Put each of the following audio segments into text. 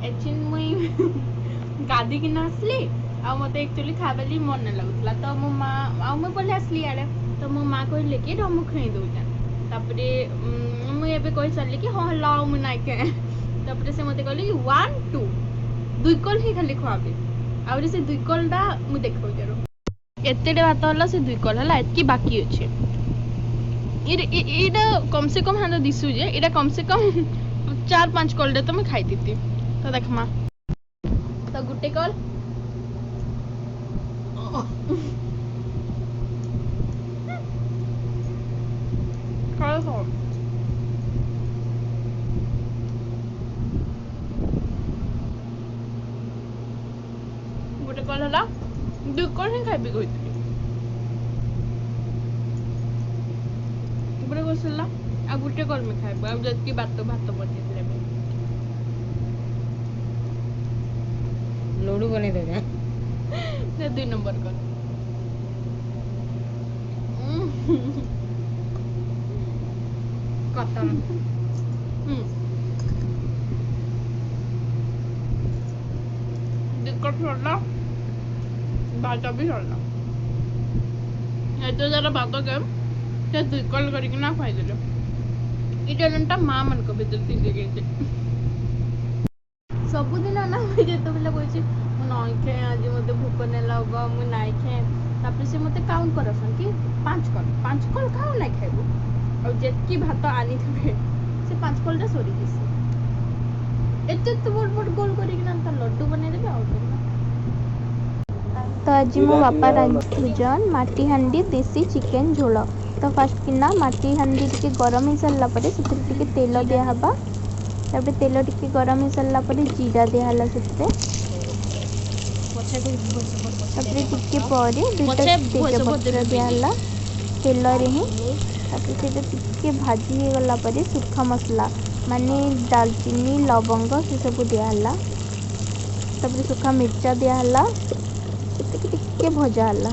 एचिन मुई गाधी किना आसली आ मते एक्चुअली खाबली मन न लागुतला तो मो मां आ मो पले आसली आडे तो मो मां कहले कि रमु खई दोजा तापरे मु एबे कहि सरली कि हां लाओ मु नाइ के तापरे से मते कहले 1 2 दुई कल ही खाली खुआबे आउरी से दुई कलटा मु देखौ जरो एतेडे भात होला से दुई कल हला एतकी बाकी अछि इटा कम से कम हां दिसु जे इटा कम से कम 4-5 कलडे तो मैं खाई थी तो देख माँ तो गुटे कल गुटे कल हला दु कल ही खाइबी कहितली गुटे बसला आ गुटे कल में खाइबो आ जतकी भात बचे लड्डू बने दे से 2 नंबर कर खत्म दिक्कत छोड़ना भात भी छोड़ना एतो जरा भात के से दुकल करके ना खाई देले इटा नंटा मां मन को भीतर तीन गई सबुदिन ना मुझे तो बेला कहछि मु नाइ खे आज मते भूख ने लगो मु नाइ खे तापर से मते काउंट करसन कि 5 कल खाओ ना खाइबो और जेतकी भात आनी थबे से 5 कलटा सरी दिसे एते तो बड़ गोल करी ना त लड्डू बने देबे और तो आज मो बापा रांधुजन माटी हांडी देसी चिकेन झोल तो फास्ट किना माटी हांडी टिके गरम हो सारा पर से तेल दिहबा तापर तेल टिके गरम हो सारा पर जीरा दिहला से टिके पर दुटा तेजपत्र दिहला तेल रे ही तापर से टिके भाजी हो गला पर सुखा मसला माने दालचीनी लवंग से सब दिहला तापर सुखा मिर्चा दिहला टिके भजा हला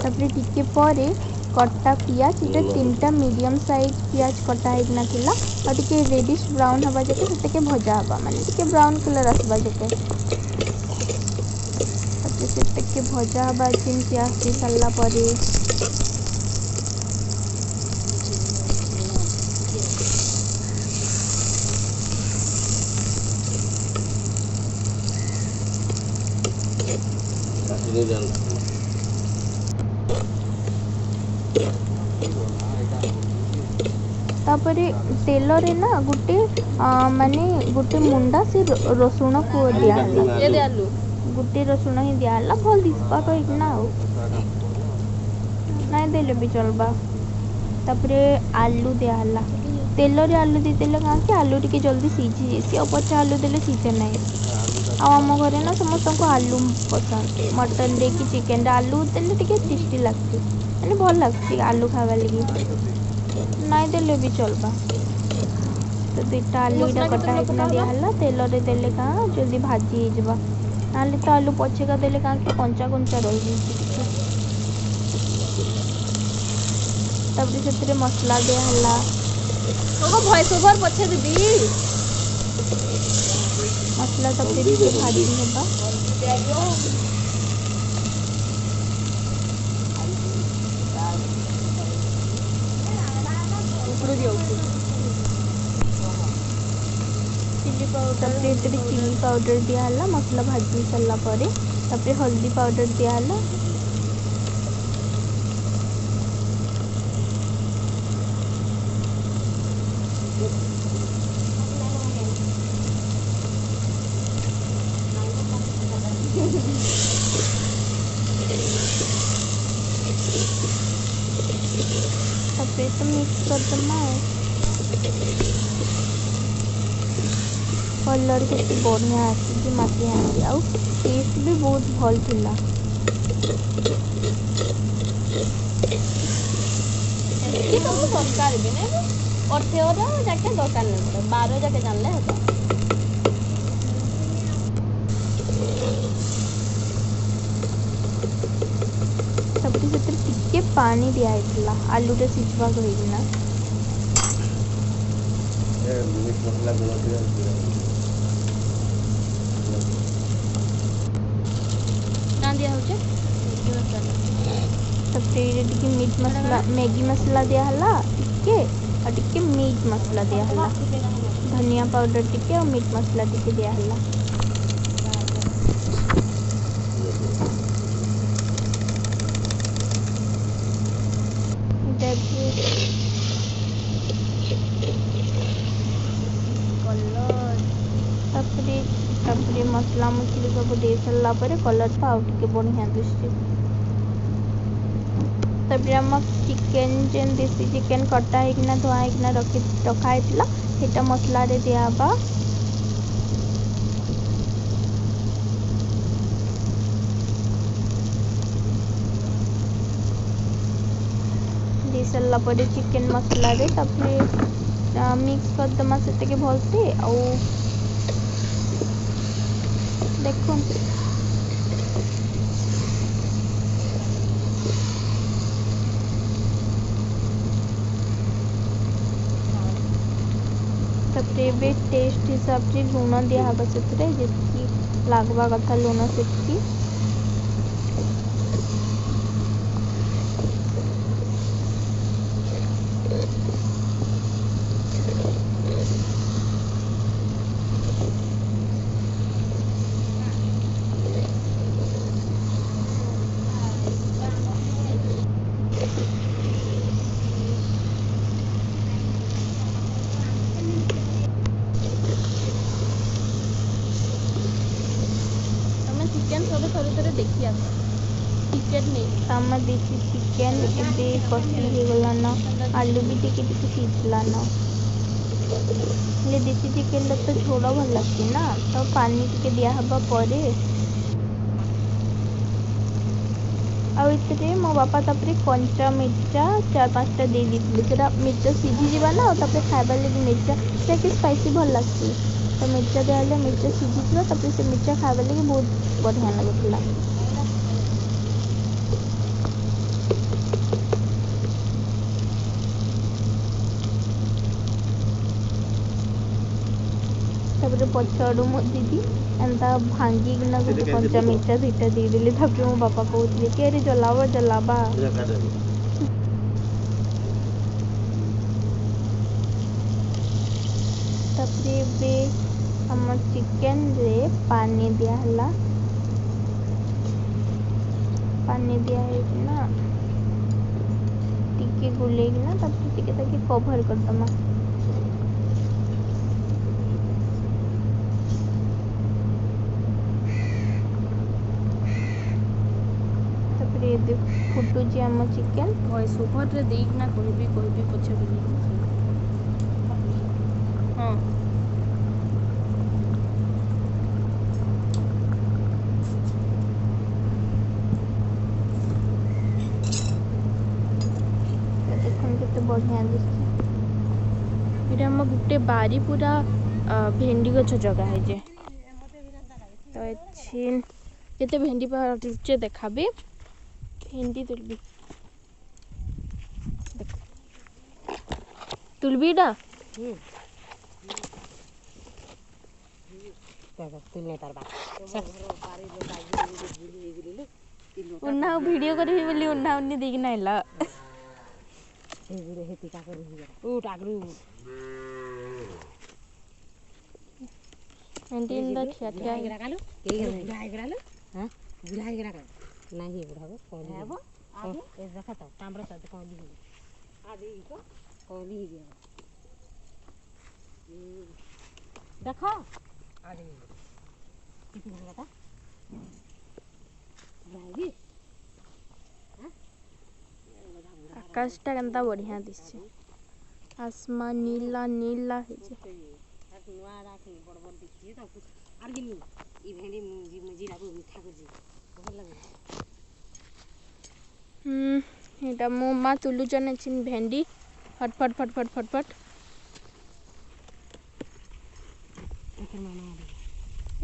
तापर टिके परे कटा पियाज इटा 3टा मीडियम साइज पियाज कटा हेकना थिला और टिके रेडिश ब्राउन हवा जके सेटे भजा हवा माने टिके ब्राउन कलर आसबा जके तापर सेटे के भजा हवा चिन पियाज दे साला परे तापरे तेल रे ना गुटे माने गुटे मुंडा से रसुण को दिया ये दे आलू गुटे रसुण ही दिया हला भल दिसबा कहि ना नाइ देले भी चलबा तापरे आलू दिया हला तेल रे आलू दे देले का कि आलू टिके जल्दी सीझी जेसी और पछा आलू देले सीझे नाइ आ हम घरे ना समस्त को आलू पसंद मटन रे कि चिकन रे आलू देले टिके टेस्टी लागती माने भल लागती आलू खावा लगी नाइ देले भी चलबा तो दुटा आलू इटा कटा हेकना दिया हला तेल रे देले का जल्दी भाजी हे जबा नाले तो आलू पछेका देले का कि कंचा कंचा रहि जेसी तब से मसला दिया हला ओहो वॉइस ओवर पछे दीदी मसला तब से भाजी हेबा ऊपर दियो चिली पाउडर चिली पाउडर दिया हला मसला भाजी सरला परे तापर हल्दी पाउडर दिया हला तापर तो मिक्स कर दमा कलर के बढ़िया आसी माटी हांडी आउ टेस्ट भी बहुत भल थिला ये तो सरकार भी नहीं और तेरा जाके दरकार नहीं पड़े 12 जाके जानले है सबसे टिके पानी दिया है आलू टे सिझवा कहिना मीट मसला ना दिया होचे मैगी मसाला तबरे टिके मीट मसला मैगी मसला दिया हला टिके और टिके मीट मसला दिया हला धनिया पाउडर टिके और मीट मसला टिके दिया हला तपरे मसला मछली सब दे सारा पर कलर तो आउ टिके बढ़िया दिशे तपरे हम चिकन जेन देसी चिकन कटा है धुआ है रखाई सेटा मसला रे दियाबा दे सारा पर चिकन मसला रे तपरे मिक्स कर दमा से के भल से आ देखो तपरे टेस्ट हिसाब से लुण दिया से लागवा कथा लुण से चिकन सब थोड़े थोड़े देखी आस चिकन नहीं आम देसी चिकन एबे कसी हो गला ना आलू भी टिके टिके सीझला ना ले देसी चिकन तो झोल भल लगती ना तो पानी टिके दिया हबा परे आउ मो बापा तपरे कंचा मिर्चा 4-5टा दे दी से मिर्चा सीझी जावा ना तपरे खाइबा लगी मिर्चा से स्पाइसी भल लगती तो मिर्चा दिया मिर्चा सीझी तपरे से मिर्चा खाइबा लगी बहुत बढ़िया लगुला तपरे पछाड़ू मो दीदी एंता भांगी किना कंचा मिर्चा 2टा दे देली तपरे मो बापा कहते कि अरे जलावा जलावा तपरे बे हम चिकन रे पानी दिया हला पानी दिया है ना टिके गुले ना तब टिके ताकि कवर कर दमा तपरे फुटू जी हम चिकन वॉइस ओवर रे देख ना कोई भी पछे बोली हां बढ़िया ये हम गोटे बारी पूरा भेंडी गछ जगह है जे तो अच्छी केते भेंडी पाचे देखाबे भेंडी तुलबी तुलबी डा उन्ना वीडियो करबी बोली उन्ना उन्नी देख नाइला मेंटेन द छिया गिराकालो के गिराकालो हां बुढ़ा गिराका नहीं बुढ़ाबो कोली हेबो आगे ए देखा तो तांबरा साथ कोली आदि को कोली गया देखो आदि कितनी गिराका लागी आकाशटा केनता बढ़िया दिसছে आसमान नीला नीला है जे नुआ राखी बड़ बड़ दिखिए तो आर गिनी ई भेंडी मुजी लागो मीठा को जी बहुत लगे एटा मो मा तुलु जने छिन भेंडी फट फट फट फट फट फट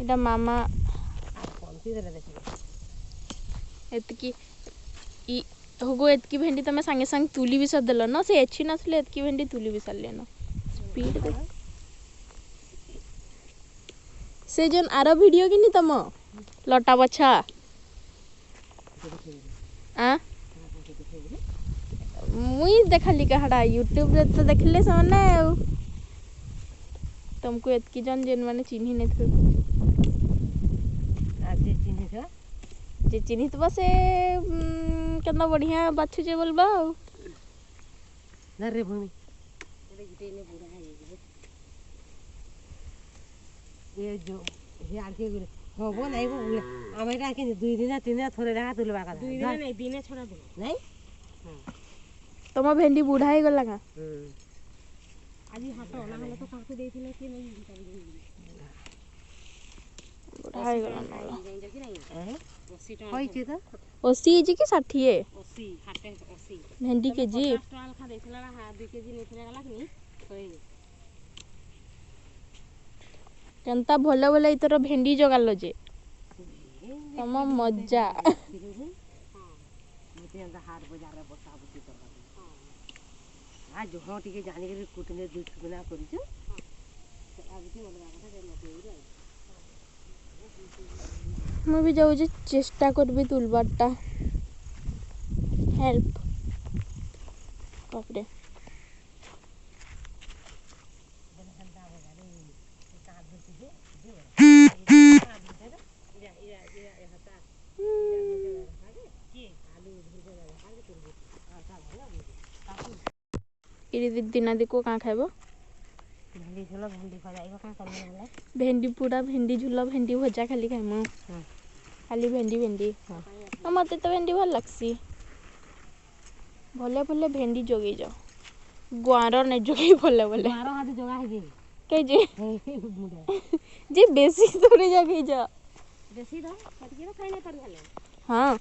एटा मामा एतकी ई होगो एतकी भेंडी तमे संगे संग तुली भी सदेल न से एछि नसले एतकी भेंडी तुली भी सल्ले न स्पीड दे से जन आरो वीडियो कि नि तम लटा बछा आ मुई देखली कहाडा यूट्यूब रे तो देखले सने तुमको एतकी जन जेन माने चिन्ही ने थे जे चिन्हित बा से केतना बढ़िया बाछु जे बोलबा ना रे भूमि ये जो हे आके गुले हो बो नहीं बो आमेरा के 2 दिन 3 दिन थोड़े रहा तुलबा का 2 दिन नहीं दिने छोड़ा दे नहीं तमा भेंडी बुढ़ा ही गला का आज हाथ ओला हले तो काकू देथिले कि नहीं बुढ़ा ही गला न होई छी तो 80 जी की 60 80 हाटे 80 भेंडी के जी 50 टका खा देथिला हा 2 केजी नेथिला गला कि नहीं कोई केनता भले भले इतर भेंडी जगालो जे तम मजा हां मते अंदा हाट बाजार रे बसा बुती कर हां आज हो टिके जानि के कुटने दूध गुना करि छ आबती बोलबा कथा के मते मैं भी जाऊँ चेष्टा करबी तुलबारटा हेल्प कपड़े दिना दी को कहाँ खाइब भेंडी झोल भेंडी भजाइबो का करले होला भेंडी पूरा भेंडी झुला भेंडी भजा खाली खाइम खाली भेंडी भेंडी मत तो भेंडी भल लगसी भले भले भेंडी जोगे जाओ गुआर नहीं जोगे भले भले मारो हाथ जोगा है जे के जे मुडे जे बेसी थोड़ी जगे जा बेसी दा कटके तो खाइ नै पर भले हाँ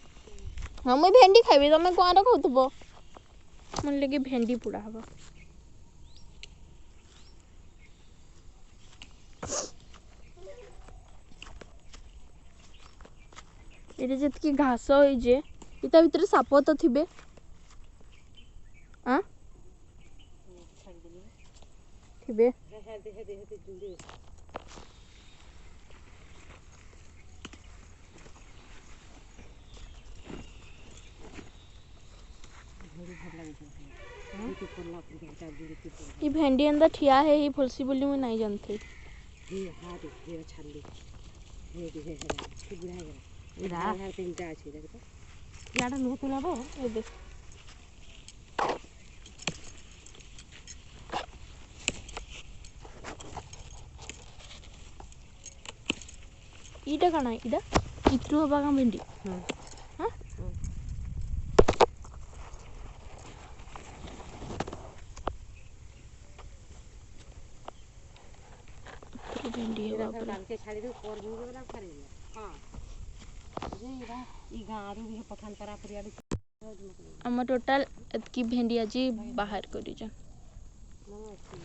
हाँ मैं भेंडी खाइबी तमे गुआर खाउतबो मन लगे भेंडी पूरा हबो एटे जतकी घास होई जे इता भीतर साप तो थिबे हां थिबे ये भेंडी अंदर ठिया है ही फुलसी बोली में नहीं जानते ये हाथ ये छल्ली ये के है कि बुढ़ा गया इधर है तीनटा अछि देख तो याडा नु तुलाबो ए देख इटा काना इटा इत्रु हबा का भेंडी हां भेंडी है बाप डाल के छाड़ी दो और भी वाला करे हां जे इरा ई गारू भी पठान परा परियाडी हम टोटल की भेंडी आज बाहर करी जा नमस्ते